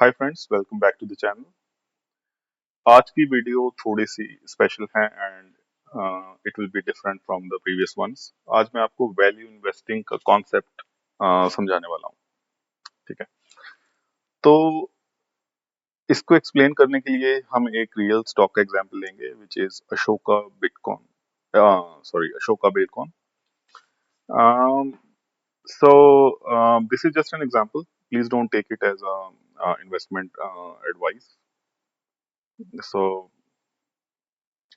Hi friends, welcome back to the channel. आज की video थोड़ी सी स्पेशल है and it will be different from the previous ones. आज मैं आपको वैल्यू इन्वेस्टिंग का कॉन्सेप्ट समझाने वाला हूँ। ठीक है, तो इसको एक्सप्लेन करने के लिए हम एक रियल स्टॉक का एग्जांपल लेंगे which is Ashoka bitcoin, sorry Ashoka bitcoin. So this is just an example, please don't take it as a investment advice. So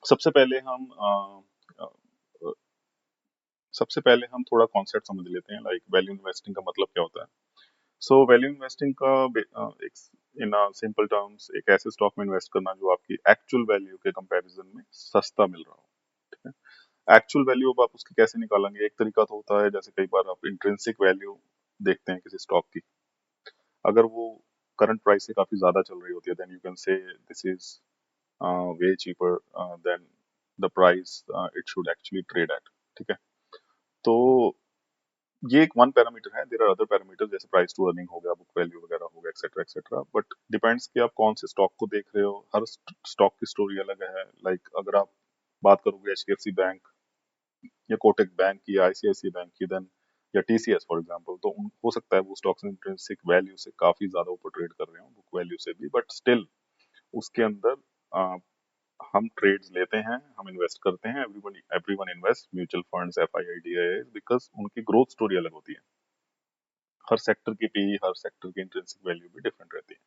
सबसे पहले हम अ, सबसे पहले हम थोड़ा कॉन्सेप्ट समझ लेते हैं, लाइक वैल्यू इन्वेस्टिंग का मतलब क्या होता है। सो वैल्यू इन्वेस्टिंग का एक इन सिंपल टर्म्स एक ऐसे स्टॉक में इन्वेस्ट करना जो आपकी एक्चुअल वैल्यू के कंपैरिजन में सस्ता मिल रहा हो। ठीक है, एक्चुअल वैल्यू अब आप उसकी कैसे निकालेंगे? एक तरीका तो होता है, जैसे कई बार आप इंट्रिंसिक वैल्यू देखते हैं किसी स्टॉक की, अगर वो करंट प्राइस से काफी ज्यादा चल रही होती है, then you can say this is way cheaper than the price it should actually trade at. ठीक है, तो ये एक वन पैरामीटर है, देयर आर अदर पैरामीटर जैसे प्राइस टू अर्निंग हो गया, बुक वैल्यू वगैरह हो गया, एक्सेट्रा एक्सेट्रा, बट डिपेंड्स कि आप कौन से स्टॉक को देख रहे हो। हर स्टॉक की स्टोरी अलग है। लाइक अगर आप बात करोगे एचडीएफसी बैंक या कोटक बैंक की या आईसीआईसी बैंक की, देन या टीसीएस फॉर एग्जांपल, तो हो सकता है वो स्टॉक्स इंट्रिंसिक वैल्यू से काफी ज्यादा ऊपर ट्रेड कर रहे हो, बुक वैल्यू से भी, बट स्टिल उसके अंदर हम ट्रेड्स लेते हैं, हम इन्वेस्ट करते हैं। Everyone everyone invest mutual funds, FII DI, because उनकी ग्रोथ स्टोरी अलग होती है। हर सेक्टर की पी, हर सेक्टर की इंट्रिंसिक वैल्यू भी डिफरेंट रहती है।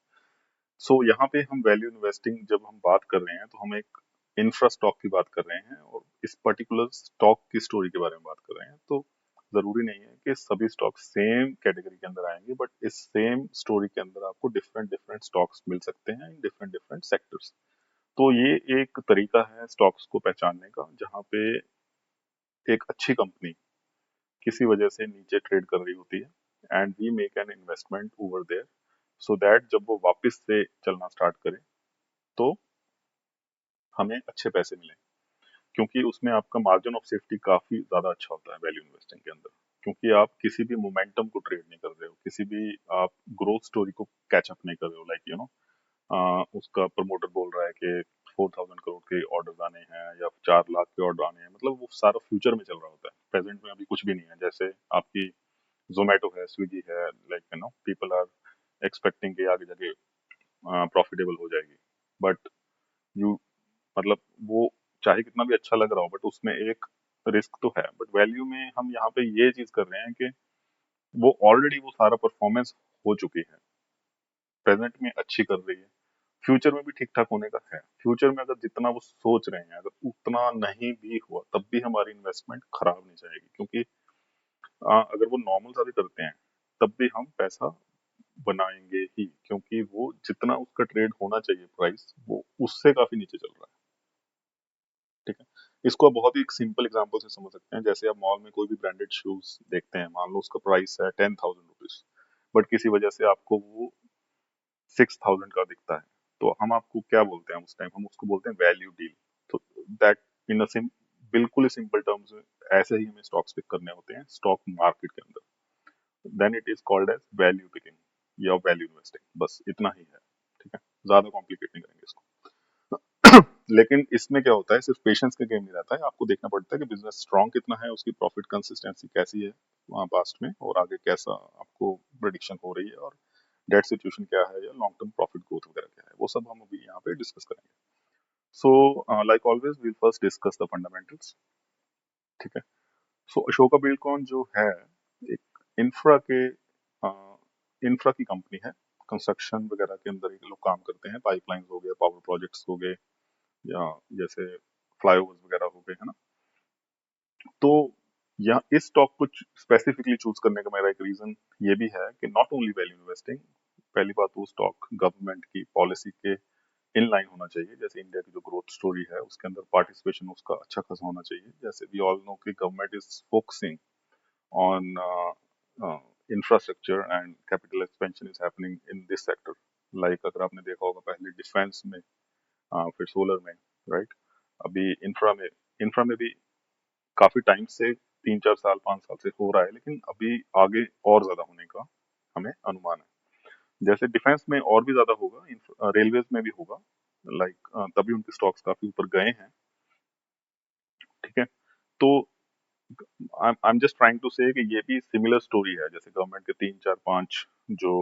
सो यहाँ पे हम वैल्यू इन्वेस्टिंग जब हम बात कर रहे हैं तो हम एक इंफ्रा स्टॉक की बात कर रहे हैं और इस पर्टिकुलर स्टॉक की स्टोरी के बारे में बात कर रहे हैं। तो जरूरी नहीं है कि सभी स्टॉक सेम कैटेगरी के अंदर आएंगे, बट इस सेम स्टोरी के अंदर आपको डिफरेंट डिफरेंट स्टॉक्स मिल सकते हैं इन डिफरेंट डिफरेंट सेक्टर्स। तो ये एक तरीका है स्टॉक्स को पहचानने का, जहाँ पे एक अच्छी कंपनी किसी वजह से नीचे ट्रेड कर रही होती है and we make an investment over there, so that जब वो वापस से चलना स्टार्ट करे तो हमें अच्छे पैसे मिले, क्योंकि उसमें आपका मार्जिन ऑफ सेफ्टी काफी ज्यादा अच्छा होता है वैल्यू इन्वेस्टिंग के अंदर। क्योंकि आप किसी भी मोमेंटम को ट्रेड नहीं कर रहे हो, किसी भी आप ग्रोथ स्टोरी को कैचअप नहीं कर रहे हो। लाइक उसका प्रमोटर बोल रहा है कि 4,000 करोड़ के ऑर्डर आने हैं या 4 लाख के ऑर्डर आने हैं, मतलब वो सारा फ्यूचर में चल रहा होता है, प्रेजेंट में अभी कुछ भी नहीं है। जैसे आपकी जोमेटो है, स्विगी है, लाइक पीपल आर एक्सपेक्टिंग कि आगे जाके प्रॉफिटेबल हो जाएगी, बट यू मतलब वो चाहे कितना भी अच्छा लग रहा हो, बट उसमें एक रिस्क तो है। बट वैल्यू में हम यहाँ पे ये चीज कर रहे हैं कि वो ऑलरेडी वो सारा परफॉर्मेंस हो चुकी है, प्रेजेंट में अच्छी कर रही है, फ्यूचर में भी ठीक ठाक होने का है। फ्यूचर में अगर जितना वो सोच रहे हैं अगर उतना नहीं भी हुआ, तब भी हमारी इन्वेस्टमेंट खराब नहीं जाएगी, क्योंकि अगर वो नॉर्मल सा भी करते हैं तब भी हम पैसा बनाएंगे ही, क्योंकि वो जितना उसका ट्रेड होना चाहिए प्राइस, वो उससे काफी नीचे चल रहा है। ठीक है, इसको आप बहुत ही एक सिंपल एग्जांपल से समझ सकते हैं। जैसे आप मॉल में कोई भी ब्रांडेड शूज देखते हैं, मान लो उसका प्राइस है 10,000 रुपीज, बट किसी वजह से आपको वो 6,000 का दिखता है, तो हम आपको क्या बोलते हैं उस टाइम? हम उसको बोलते हैं वैल्यू डील। तो दैट इन अ बिल्कुल ही सिंपल टर्म्स में ऐसे ही हमें स्टॉक्स पिक करने होते हैं स्टॉक मार्केट के अंदर, then it is called as value picking या वैल्यू इन्वेस्टिंग। बस इतना ही है। ठीक है, ज्यादा कॉम्प्लिकेट नहीं करेंगे इसको। लेकिन इसमें क्या होता है, सिर्फ पेशेंस का गेम नहीं रहता है, आपको देखना पड़ता है कि बिजनेस स्ट्रांग कितना है, उसकी प्रॉफिट कंसिस्टेंसी कैसी है वहाँ पास्ट में, और आगे कैसा आपको प्रेडिक्शन हो रही है, और डेट सिचुएशन क्या है, या लॉन्ग टर्म प्रॉफिट ग्रोथ वगैरह क्या है, वो सब हम अभी यहाँ पे डिस्कस करेंगे। So like always will first discuss the fundamentals. ठीक है, सो अशोका बिल्डकॉन जो है एक इंफ्रा के इंफ्रा की कंपनी है। कंस्ट्रक्शन वगैरह के अंदर ये लोग काम करते हैं, पाइपलाइंस हो गए, पावर प्रोजेक्ट्स हो गए, या जैसे फ्लाईओवर्स वगैरह हो गए, है ना। तो यहाँ इस स्टॉक को स्पेसिफिकली चूज करने का मेरा एक रीजन ये भी है कि नॉट ओनली वैल्यू इन्वेस्टिंग, पहली बात वो स्टॉक गवर्नमेंट की पॉलिसी के इन लाइन होना चाहिए। जैसे इंडिया की जो ग्रोथ स्टोरी है उसके अंदर पार्टिसिपेशन उसका अच्छा खासा होना चाहिए। जैसे वी ऑल नो कि government is focusing on infrastructure and capital expansion is happening in this sector. Like अगर आपने देखा होगा पहले डिफेंस में, फिर सोलर में, राइट। अभी इंफ्रा में भी काफी टाइम से 3-4 साल 5 साल से हो रहा है, लेकिन अभी आगे और ज्यादा होने का हमें अनुमान है। जैसे डिफेंस में और भी ज्यादा होगा, रेलवेज में भी होगा, लाइक तभी उनके स्टॉक्स काफी ऊपर गए हैं। ठीक है। तो I am just trying to say कि ये भी सिमिलर स्टोरी है, जैसे गवर्नमेंट के तीन चार पांच जो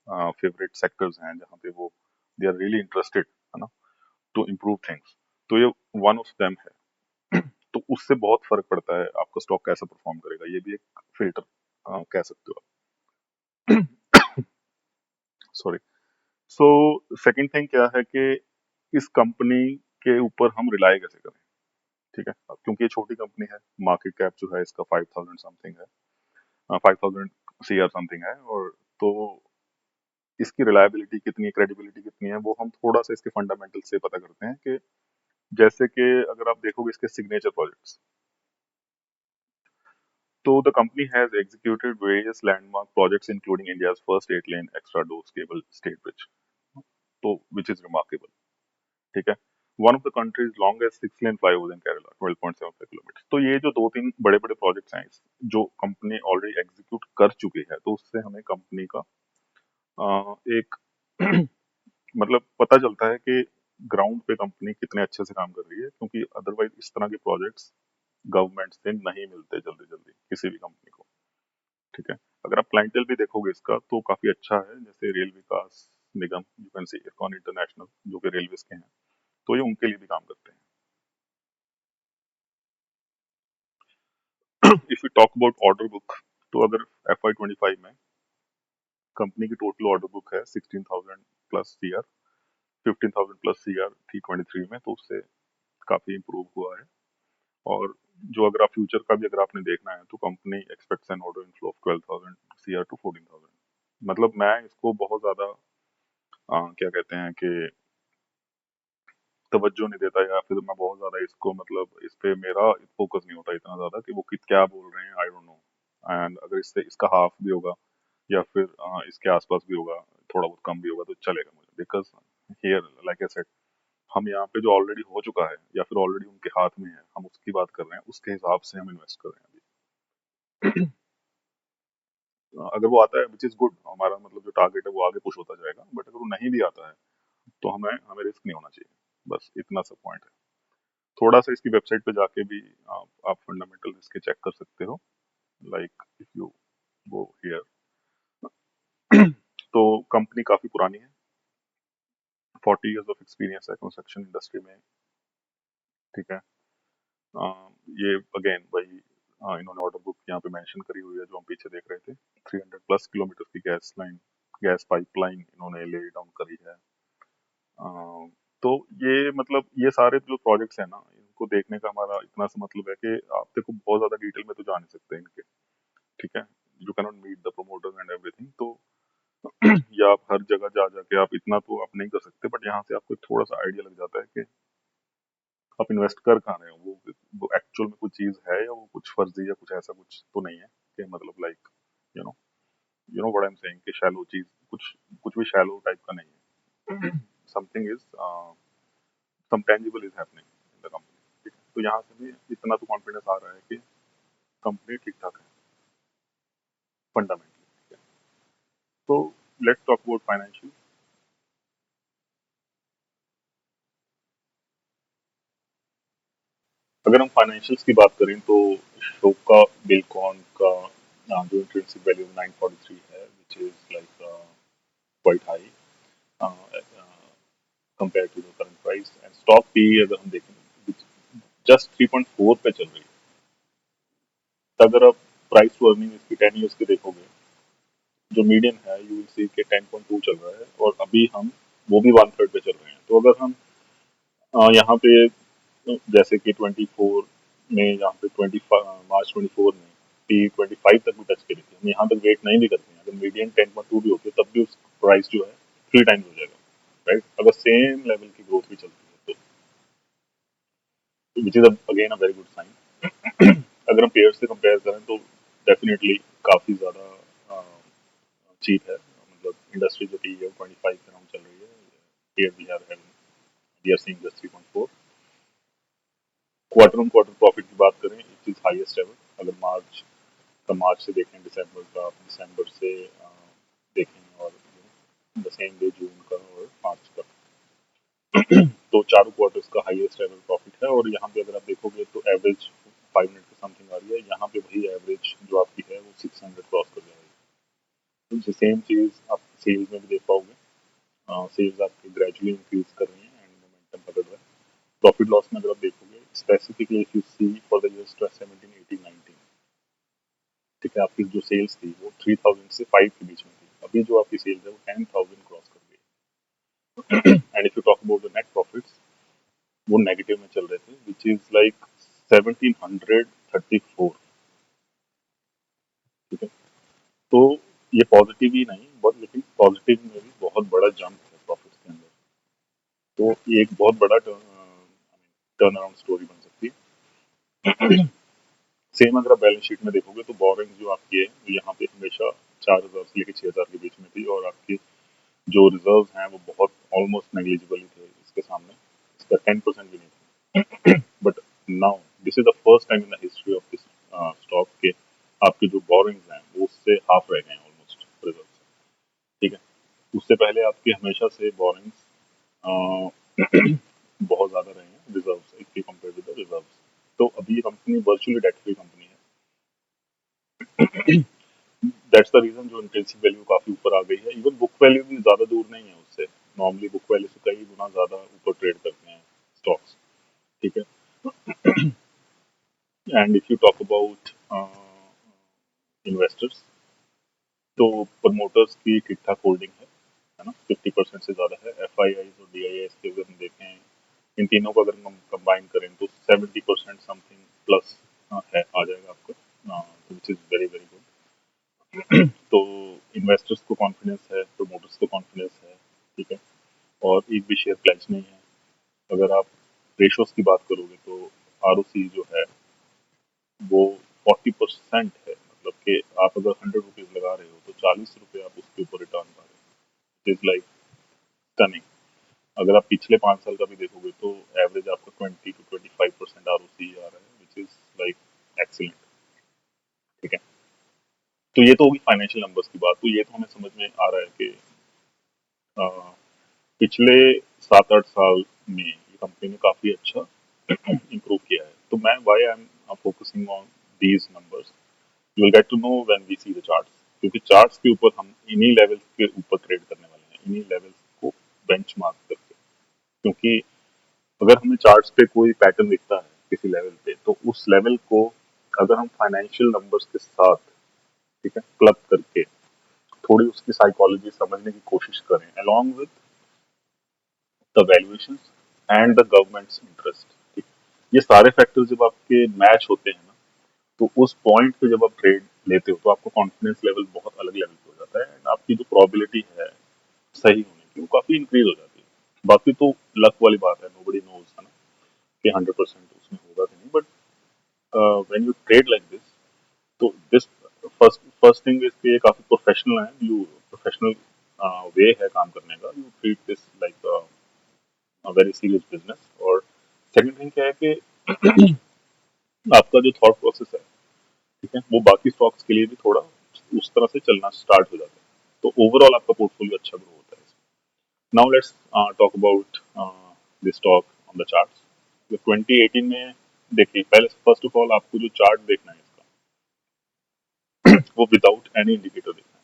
फेवरेट सेक्टर्स हैं जहाँ पे वो दे आर रियली इंटरेस्टेड, है ना, टू इम्प्रूव थिंग्स, तो ये वन ऑफ देम है। तो उससे बहुत फर्क पड़ता है आपका स्टॉक कैसा परफॉर्म करेगा, ये भी एक फिल्टर कह सकते हो आप। सॉरी। सो सेकंड थिंग क्या है कि इस कंपनी के ऊपर हम रिलाई कैसे करें। ठीक है, क्योंकि ये छोटी कंपनी है, मार्केट कैप जो है इसका 5000 समथिंग है, 5000 CR समथिंग है, और तो इसकी रिलायबिलिटी कितनी है, क्रेडिबिलिटी कितनी है, वो हम थोड़ा सा इसके फंडामेंटल से पता करते हैं कि जैसे कि अगर आप देखोगे इसके सिग्नेचर प्रोजेक्ट्स, तो the company has executed various landmark projects including India's first 8 lane extra dose cable stayed bridge, तो विच इज रिमार्केबल। ठीक है। One of the countries longest 6 lane flyover in Kerala 12.75 kilometre. तो ये जो दो तीन बड़े बड़े प्रोजेक्ट्स हैं जो कंपनी ऑलरेडी एग्जीक्यूट कर चुकी है, तो उससे हमें कंपनी का एक मतलब पता चलता है कि ग्राउंड पे कंपनी कितने अच्छे से काम कर रही है, क्योंकि अदरवाइज इस तरह के प्रोजेक्ट्स गवर्नमेंट से नहीं मिलते जल्दी जल्दी किसी भी कंपनी को। ठीक है। अगर आप क्लाइंटेल भी देखोगे इसका तो काफी अच्छा है, जैसे rail Vikas Nigam, you can see IRCON international, जो कि रेलवे के हैं, तो ये उनके लिए भी काम करते हैं। If you talk about order book, तो अगर FY 25 में कंपनी की टोटल ऑर्डर बुक है 16,000 प्लस CR, 15,000 प्लस CR थी 23 में, तो उससे काफी इंप्रूव हुआ है। और जो अगर आप फ्यूचर का भी अगर आपने देखना है, तो company expects an order inflow of 12,000 CR to 14,000। मतलब मैं इसको बहुत ज्यादा क्या कहते हैं कि तवज्जो नहीं देता, या फिर मैं बहुत ज्यादा इसको मतलब इस पे मेरा फोकस नहीं होता इतना ज्यादा कि वो क्या बोल रहे हैं, आई डोंट नो। एंड अगर इससे इसका हाफ भी होगा या फिर इसके आसपास भी होगा, थोड़ा बहुत कम भी होगा, तो चलेगा मुझे, because here like I said, हम यहाँ पे जो ऑलरेडी हो चुका है या फिर ऑलरेडी उनके हाथ में है, हम उसकी बात कर रहे हैं, उसके हिसाब से हम इन्वेस्ट कर रहे हैं अभी। अगर वो आता है विच इज गुड, हमारा मतलब जो टारगेट है वो आगे पुश होता जाएगा, बट अगर वो नहीं भी आता है तो हमें हमें रिस्क नहीं होना चाहिए, बस इतना सा पॉइंट है। थोड़ा सा इसकी वेबसाइट पे जाके भी आप फंडामेंटल इसके चेक कर सकते हो, like if you go here. तो कंपनी काफी पुरानी है, 40 years ऑफ एक्सपीरियंस है कंस्ट्रक्शन इंडस्ट्री में। ठीक है। ये अगेन वही, इन्होंने ऑर्डर बुक यहाँ पे मेंशन करी हुई है जो हम पीछे देख रहे थे, 300+ किलोमीटर की गैस पाइपलाइन इन्होंने ले डाउन करी है। तो ये मतलब ये सारे जो प्रोजेक्ट्स हैं ना, इनको देखने का हमारा इतना सा मतलब है कि आप देखो बहुत ज्यादा डिटेल में तो जा नहीं सकते इनके। ठीक है। You cannot meet the promoters and everything, तो या आप हर जगह जा जाके आप इतना तो आप नहीं कर सकते, बट यहाँ से आपको थोड़ा सा आइडिया लग जाता है कि आप इन्वेस्ट कर कहाँ रहे हो, वो एक्चुअल में कुछ चीज है या वो कुछ फर्जी या कुछ ऐसा कुछ तो नहीं है कि मतलब like you know you know what I am saying, कि शैलो चीज, कुछ कुछ भी शैलो टाइप का नहीं है। Something is some tangible is happening in the company. तो यहाँ से भी इतना तो कॉन्फिडेंस आ रहा है कि कंपनी ठीक ठाक है फंडामेंटली। तो लेट्स टॉक अबाउट फाइनेंशियल। अगर हम फाइनेंशियल्स की बात करें तो शोका बिल्कॉन का जो इंट्रिंसिक वैल्यू 943 है, which is like quite high compare to the current price, and stock भी अगर हम देखें जस्ट 3.4 पे चल रही है। तो अगर आप प्राइस टू अर्निंग इसकी 10 years की देखोगे, जो मीडियन है यू विल सी के 10.2 चल रहा है, और अभी हम वो भी 1/3 पे चल रहे हैं। तो अगर हम यहाँ पे जैसे कि 24 में, यहाँ पे 25 मार्च 24 में P25 तक भी टच करी थी, हम यहाँ तक वेट नहीं भी करते हैं, अगर मीडियन 10.2 भी होती है तब भी उस प्राइस जो है 3 times हो जाएगा, राइट, अगर सेम लेवल की ग्रोथ भी चलती है तो, which is again a very good sign. अगर हम पेयर से कंपेयर करें तो डेफिनेटली काफी ज्यादा चीप है, मतलब इंडस्ट्री जो पी है 25 के अराउंड चल रही है, here we are seeing just 3.4। Quarter on quarter profit की बात करें, इट इज हाईएस्ट एवर। अगर मार्च से देखें, दिसंबर से देखें, और सेम डे जून का और मार्च का। तो चारों क्वार्टर्स का हाईएस्ट एवर प्रॉफिट है, और यहाँ पे अगर आप देखोगे तो एवरेज 500 के समथिंग आ रही है, यहाँ पे वही एवरेज जो आपकी है वो 600 क्रॉस कर जाएगी। तो सेम चीज आप सेल्स में भी देख पाओगे, सेल्स आपकी ग्रेजुअली इंक्रीज कर रही है एंड मोमेंटम पकड़ रहा है। प्रॉफिट लॉस में अगर आप देखोगे specifically if you see for the years 17 18 19, ठीक है, आपकी जो सेल्स थी वो 3000 से 5 के बीच में थी, अभी जो आपकी सेल्स है वो 10,000 क्रॉस कर गई। And if you talk about the net profits, वो नेगेटिव में चल रहे थे विच इज लाइक 1734, ठीक है। तो ये पॉजिटिव ही नहीं बहुत, लेकिन पॉजिटिव में भी बहुत बड़ा जंप है प्रॉफिट्स के अंदर। तो ये एक बहुत बड़ा टर्न अराउंड स्टोरी बन सकती है। सेम अगर आप बैलेंस शीट में देखोगे तो बोरिंग जो आपकी है वो यहाँ पे हमेशा 4,000 से लेकर 6,000 के बीच में थी, और आपकी जो रिजर्व हैं वो बहुत ऑलमोस्ट नेग्लिजिबल ही थे इसके सामने, इसका 10% भी नहीं था। But now this is the first time in the history of this stock के आपके जो बोरिंग्स हैं वो उससे हाफ रह गए हैं ऑलमोस्ट रिजर्व से, ठीक है। उससे पहले आपके हमेशा से बोरिंग्स बहुत ज्यादा रहे हैं रिजर्व से, if you compare with the reserve. तो अभी ये company virtually debt free company है। दैट्स द रीजन जो इंटेंसिव वैल्यू काफी ऊपर आ गई है। इवन बुक वैल्यू भी ज्यादा दूर नहीं है उससे, नॉर्मली बुक वैल्यू से कई गुना ज्यादा ऊपर ट्रेड करते हैं स्टॉक्स, ठीक है। And if you talk about investors, तो प्रमोटर्स की ठीक ठाक होल्डिंग है ना, 50% से ज्यादा है। एफ आई आईज और डी आई आईज के अगर हम देखें, इन तीनों को अगर हम कंबाइन करें तो 70% समथिंग प्लस है, आ जाएगा आपको, which is very very good. तो इन्वेस्टर्स को कॉन्फिडेंस है, प्रमोटर्स को कॉन्फिडेंस है, ठीक है। और एक भी शेयर प्लेज नहीं है। अगर आप रेशोस की बात करोगे तो आर जो है वो 40% है, मतलब कि आप अगर 100 रुपीज लगा रहे हो तो 40 रुपये आप उसके ऊपर रिटर्न पा रहे हो, इज लाइक स्टनिंग। अगर आप पिछले 5 साल का भी देखोगे तो एवरेज आपका 20 to 25% आर आ रहा है, विच इज लाइक एक्सीलेंट, ठीक है। तो ये तो होगी फाइनेंशियल नंबर्स की बात। तो ये तो हमें समझ में आ रहा है कि अ, पिछले 7 8 साल में ये कंपनी ने काफी अच्छा इम्प्रूव किया है। तो मैं why I am focusing on these numbers, you will get to know when we see the charts, क्योंकि चार्ट्स के ऊपर हम इन्हीं लेवल्स के ऊपर ट्रेड करने वाले हैं, इन्हीं लेवल्स को बेंचमार्क करके। क्योंकि अगर हमें चार्ट्स पे कोई पैटर्न दिखता है किसी लेवल पे, तो उस लेवल को अगर हम फाइनेंशियल नंबर्स के साथ, ठीक है, क्लब करके थोड़ी उसकी साइकोलॉजी समझने की कोशिश करें along with the valuation and the governments interest, ठीक, ये सारे फैक्टर्स जब आपके मैच होते हैं ना, तो उस पॉइंट पे जब आप ट्रेड लेते हो तो आपका कॉन्फिडेंस लेवल बहुत अलग लेवल पे हो जाता है, एंड आपकी जो प्रोबेबिलिटी है सही होने की वो काफी इंक्रीज हो जाती है। बाकी तो लक वाली बात है, नोबडी नोज, है ना, कि 100% उसमें होगा कि नहीं, but when you trade like this, तो this first first thing is कि ये काफी प्रोफेशनल है, यू प्रोफेशनल वे है काम करने का, you treat this like very serious business. और सेकंड थिंग क्या है कि आपका जो थॉट प्रोसेस है, ठीक है, वो बाकी स्टॉक्स के लिए भी थोड़ा उस तरह से चलना स्टार्ट हो जाता है, तो ओवरऑल आपका पोर्टफोलियो अच्छा ग्रो होता है। Now let's talk about the stock on the charts. 2018 में देखिए, पहले फर्स्ट ऑफ ऑल आपको जो चार्ट देखना है इसका, वो विदाउट एनी इंडिकेटर देखना है,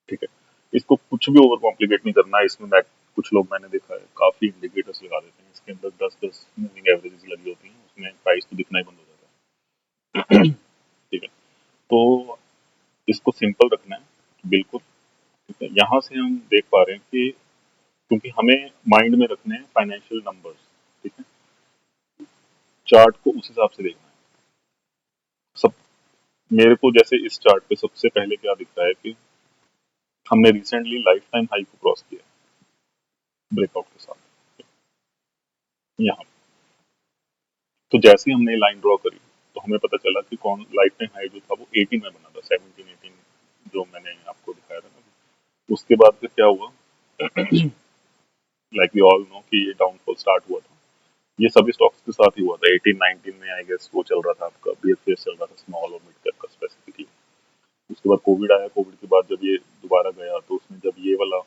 ठीक है। इसको कुछ भी ओवर कॉम्प्लिकेट नहीं करना है इसमें। मैं कुछ लोग मैंने देखा है काफी इंडिकेटर्स लगा देते हैं, इसके अंदर 10 10 मूविंग एवरेजेस लगी होती हैं, उसमें प्राइस तो दिखना ही बंद हो जाता है। ठीक है, तो इसको सिंपल रखना है बिल्कुल, ठीक है। यहाँ से हम देख पा रहे हैं कि क्योंकि हमें माइंड में रखने हैं फाइनेंशियल नंबर्स, ठीक है, चार्ट को उस हिसाब से देखना है। सब मेरे को जैसे इस चार्ट पे सबसे पहले क्या दिखता है कि हमने रिसेंटली लाइफ टाइम हाई को क्रॉस किया ब्रेकआउट के साथ यहाँ। तो जैसे ही हमने लाइन ड्रॉ करी तो हमें पता चला कि कौन लाइफ टाइम हाई जो था वो 18 में बना था, 17 18 जो मैंने आपको दिखाया था ना। उसके बाद फिर क्या हुआ, लाइक वी ऑल नो कि ये डाउनफॉल स्टार्ट हुआ था। ये सभी स्टॉक्स के साथ ही हुआ था 18 19 में, आई गेस वो चल रहा था आपका बीएफएस चल रहा था, स्मॉल और मिड कैप का स्पेसिफिकली। उसके बाद कोविड आया, कोविड के बाद जब ये दोबारा गया तो उसने जब ये वाला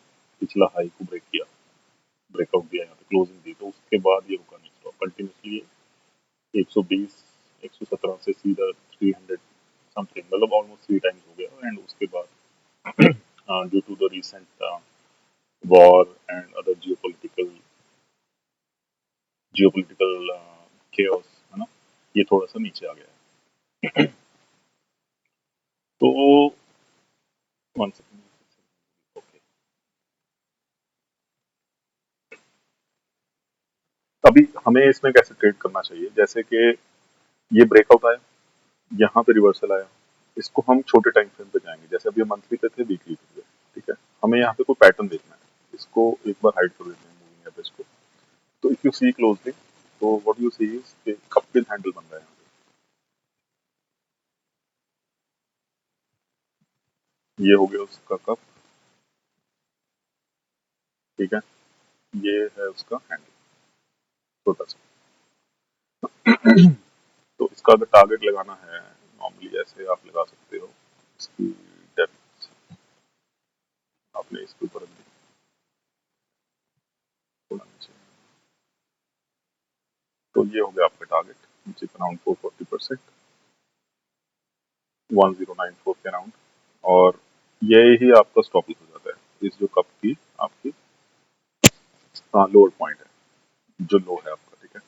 पिछला हाई को ब्रेक किया, ब्रेकआउट दिया, यहाँ पे क्लोजिंग दी, तो उसके बाद ये रुका नहीं, स्टॉक कंटिन्यूसली 120 117 से सीधा 300 समथिंग, मतलब ऑलमोस्ट 3 टाइम्स हो गया। एंड उसके बाद due to the recent war and other geopolitical chaos, है ना, ये थोड़ा सा नीचे आ गया है। तो 1 सेकंड, ओके, अभी हमें इसमें कैसे ट्रेड करना चाहिए, जैसे कि ये ब्रेकआउट आया, यहाँ पे रिवर्सल आया, इसको हम छोटे टाइम फ्रेम पे जाएंगे, जैसे अभी मंथली पे थे, वीकली पे थे, ठीक है। हमें यहाँ पे कोई पैटर्न देखना है, इसको एक बार हाइड कर देते हैं मूविंग एवरेज को। तो इफ यू सी क्लोजली, तो what you see is cup with handle बन रहा है यहाँ पे, ये हो गया उसका कप, ठीक है, ये है उसका हैंडल, छोटा सा। तो इसका अगर टारगेट लगाना है, नॉर्मली ऐसे आप लगा सकते हो, इसकी डेप्थ आपने इसके ऊपर रख दी, थोड़ा नीचे, तो ये हो गया आपका टारगेट, नीचे अराउंड 440%, 1094 के अराउंड। और ये ही आपका स्टॉप लॉस हो जाता है, इस जो कप की आपकी लोअर पॉइंट है, जो लो है आपका, ठीक है।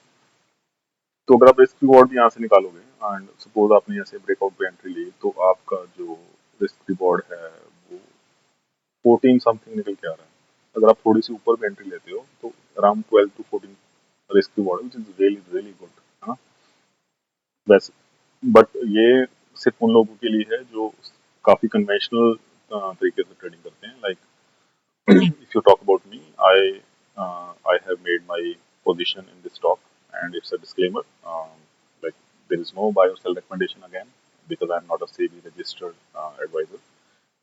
तो अगर आप रिस्क रिवॉर्ड भी यहाँ से निकालोगे, एंड सपोज आपने यहाँ से ब्रेकआउट पे एंट्री ली, तो आपका जो रिस्क रिवॉर्ड है वो 14 समथिंग निकल के आ रहा है। अगर आप थोड़ी सी ऊपर भी एंट्री लेते हो, तो around 12 to 14 risk reward, which is really really good, है ना, वैसे। बट ये सिर्फ उन लोगों के लिए है जो काफी कन्वेंशनल तरीके से ट्रेडिंग करते हैं, like if you talk about me, I have made my position in this stock, and it's a disclaimer. Like there is no buy or sell recommendation again, because I'm not a SEBI registered advisor.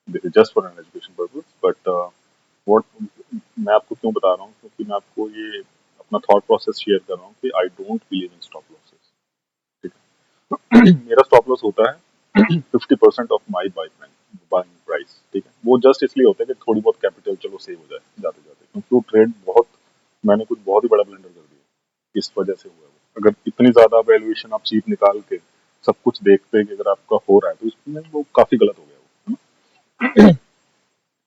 This is just for an education purpose. But what मैं आपको क्यों बता रहा हूँ, क्योंकि मैं आपको ये अपना थॉट प्रोसेस शेयर कर रहा हूँ कि आई don't believe in stop losses, ठीक है। मेरा स्टॉप लॉस होता है 50% ऑफ माई बाइंग प्राइस, ठीक है। वो जस्ट इसलिए होता है कि थोड़ी बहुत कैपिटल चलो सेव हो जाए जाते जाते, क्योंकि वो ट्रेड बहुत, मैंने कुछ बहुत ही बड़ा ब्लंडर कर दिया, इस वजह से हुआ वो। अगर इतनी ज्यादा वैल्यूएशन आप चीप निकाल के सब कुछ देखते कि अगर आपका हो रहा है, तो इसमें वो काफी गलत हो गया वो, है ना।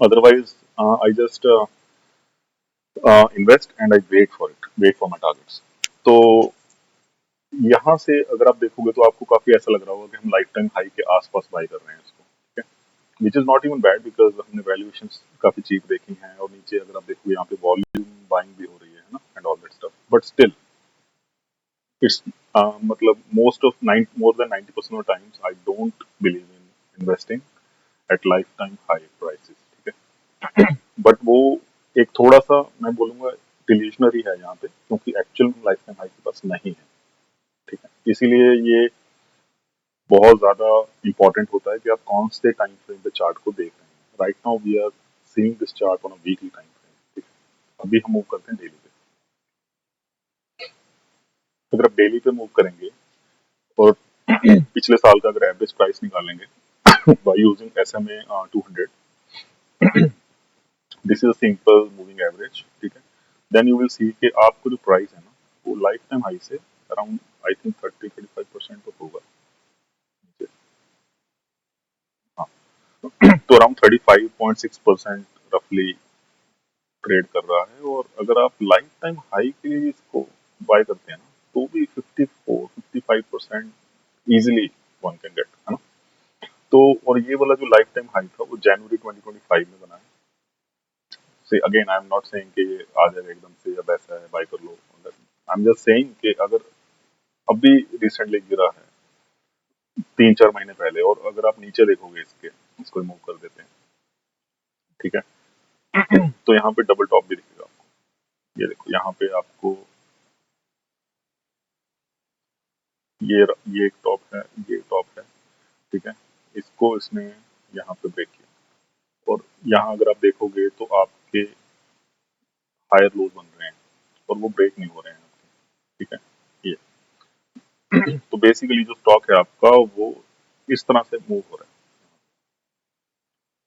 Otherwise I just invest and I wait for my targets. तो यहाँ से अगर आप देखोगे तो आपको काफी ऐसा लग रहा होगा कि हम लाइफ टाइम हाई के आसपास बाई कर रहे हैं इसको, ठीक है, which is not even bad, because हमने वैल्यूएशन काफी चीप देखी हैं, और नीचे अगर आप देखोगे यहाँ पे वॉल्यूम बाइंग भी हो रही है ना, and all that stuff. But still it's मतलब more than 90% of times I don't believe in investing at life time high prices, ठीक है। बट वो एक थोड़ा सा मैं बोलूंगा डिल्यूशनरी है यहाँ पे, क्योंकि एक्चुअल लाइफ टाइम हाई के पास नहीं है, ठीक है। इसीलिए ये बहुत ज्यादा इंपॉर्टेंट होता है कि आप कौन से टाइम फ्रेम पे चार्ट को देख रहे हैं। Right now we are seeing this chart on a weekly time frame, ठीक है। अभी हम मूव करते हैं डेली पे। अगर आप डेली पे मूव करेंगे और पिछले साल का अगर एवरेज प्राइस निकालेंगे by using SMA 200, this is a simple moving average, ठीक है, देन यू विल सी कि आपको जो प्राइस है ना, वो लाइफ टाइम हाई से अराउंड आई थिंक 30-35% तो होगा नीचे। हाँ, तो अराउंड 35.6% रफली ट्रेड कर रहा है। और अगर आप लाइफ टाइम हाई के लिए इसको बाय करते हैं ना, तो भी 54-55% इजिली वन कैन गेट, है ना। तो और ये वाला जो लाइफ टाइम हाई था वो जनवरी 2025 में बना है। से again I am not saying कि ये आ जाएगा एकदम से, अब ऐसा है बाय कर लो, आई एम जस्ट सेइंग कि अगर अभी रिसेंटली गिरा है 3-4 महीने पहले, और अगर आप नीचे देखोगे इसके, इसको रिमूव कर देते हैं, ठीक है, तो यहाँ पे डबल टॉप भी दिखेगा आपको। ये देखो यहाँ पे आपको ये एक टॉप है, ये टॉप है, ठीक है। इसको इसने यहाँ पे ब्रेक किया, और यहाँ अगर आप देखोगे तो आपके हायर लोज बन रहे हैं, और वो ब्रेक नहीं हो रहे हैं आपके, ठीक है। ये तो बेसिकली जो स्टॉक है आपका वो इस तरह से मूव हो रहा है।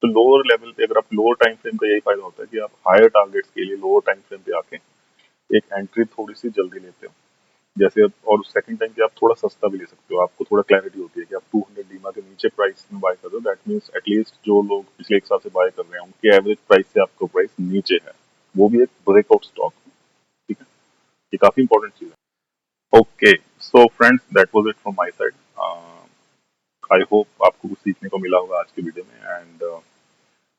तो लोअर लेवल पे अगर आप लोअर टाइम फ्रेम का यही फायदा होता है कि आप हायर टारगेट्स के लिए लोअर टाइम फ्रेम पे आके एक एंट्री थोड़ी सी जल्दी लेते हो। जैसे अब और सेकंड टाइम पे आप थोड़ा सस्ता भी ले सकते हो, आपको थोड़ा क्लैरिटी होती है कि आप 200 डीमा के नीचे प्राइस में बाय कर रहे हो, दैट मीन्स एटलीस्ट जो लोग पिछले एक साल से बाय कर रहे हैं उनके एवरेज प्राइस से आपका प्राइस नीचे है, वो भी एक ब्रेकआउट स्टॉक। ठीक है, ये काफी इंपॉर्टेंट चीज है। Okay, so friends that was it from my side. I hope आपको कुछ सीखने को मिला होगा आज के वीडियो में, and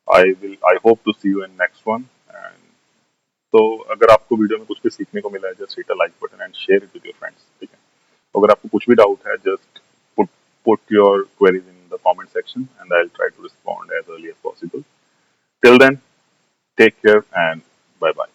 I hope to see you in next one. And तो अगर आपको वीडियो में कुछ भी सीखने को मिला है, just hit a like button and share it with your friends. ठीक है, अगर आपको कुछ भी डाउट है, just put your queries in the comment section and I'll try to respond as early as possible. Till then, take care and bye bye.